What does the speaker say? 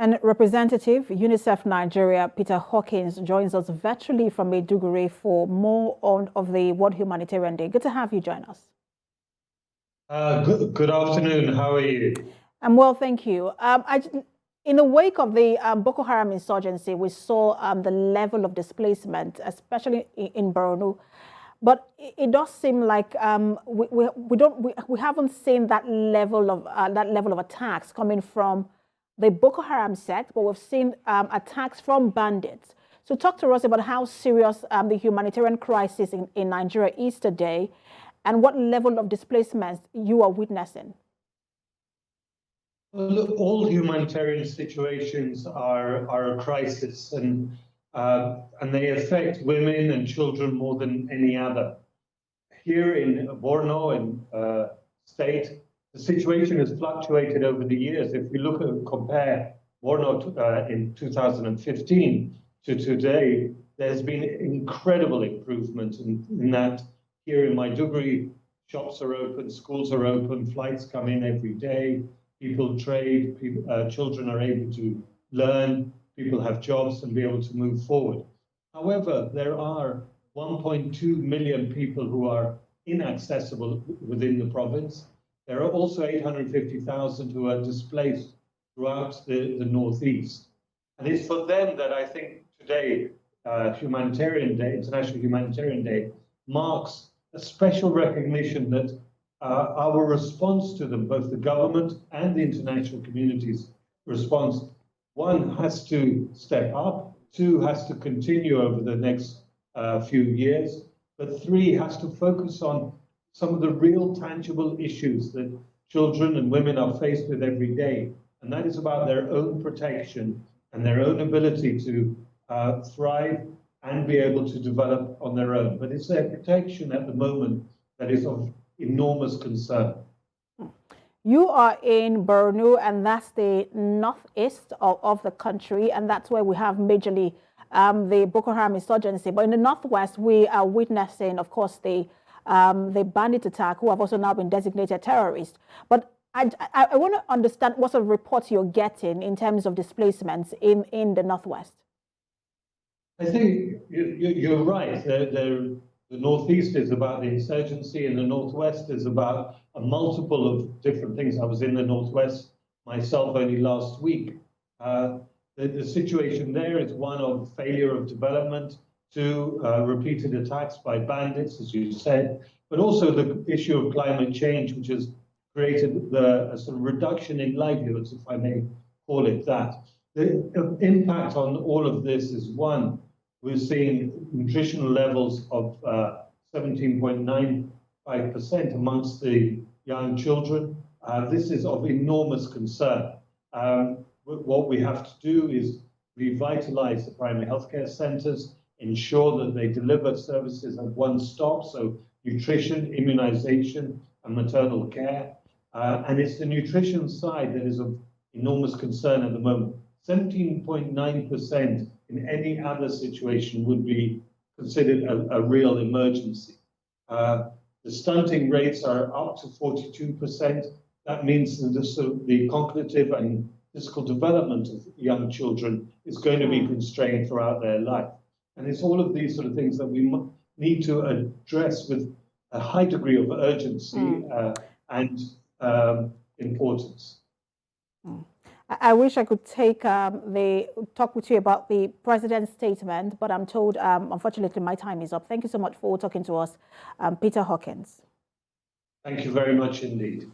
And Representative UNICEF Nigeria, Peter Hawkins, joins us virtually from Maiduguri for more of the World Humanitarian Day. Good to have you join us. Good afternoon. How are you? I'm well, thank you. In the wake of the Boko Haram insurgency, we saw the level of displacement, especially in Borno. But it does seem like we haven't seen that level of attacks coming from the Boko Haram sect, but we've seen attacks from bandits. So talk to us about how serious the humanitarian crisis in Nigeria is today and what level of displacement you are witnessing. Well, look, all humanitarian situations are a crisis, and they affect women and children more than any other. Here in Borno and state, the situation has fluctuated over the years. If we look at compare Borno in 2015 to today, there's been incredible improvement in that. Here in Maiduguri, shops are open, schools are open, flights come in every day, people trade, children are able to learn, people have jobs and be able to move forward. However, there are 1.2 million people who are inaccessible within the province. There are also 850,000 who are displaced throughout the northeast. And it's for them that I think today, Humanitarian Day, International Humanitarian Day, marks a special recognition that our response to them, both the government and the international community's response, one, has to step up, two, has to continue over the next few years, but three, has to focus on some of the real tangible issues that children and women are faced with every day. And that is about their own protection and their own ability to thrive and be able to develop on their own. But it's their protection at the moment that is of enormous concern. You are in Borno, and that's the northeast of the country, and that's where we have majorly the Boko Haram insurgency. But in the northwest, we are witnessing, of course, the bandit attack, who have also now been designated terrorists. But I want to understand what sort of reports you're getting in terms of displacements in the northwest. I think you're right. The northeast is about the insurgency, and the northwest is about a multiple of different things. I was in the northwest myself only last week. The situation there is one of failure of development, two, repeated attacks by bandits, as you said, but also the issue of climate change, which has created a sort of reduction in livelihoods, if I may call it that. The impact on all of this is, one, we're seeing nutritional levels of 17.95% amongst the young children. This is of enormous concern. What we have to do is revitalize the primary healthcare centers, ensure that they deliver services at one stop, so nutrition, immunization, and maternal care. And it's the nutrition side that is of enormous concern at the moment. 17.9% in any other situation would be considered a real emergency. The stunting rates are up to 42%. That means that the cognitive and physical development of young children is going to be constrained throughout their life. And it's all of these sort of things that we need to address with a high degree of urgency and importance. I wish I could talk with you about the president's statement, but I'm told, unfortunately, my time is up. Thank you so much for talking to us, Peter Hawkins. Thank you very much indeed.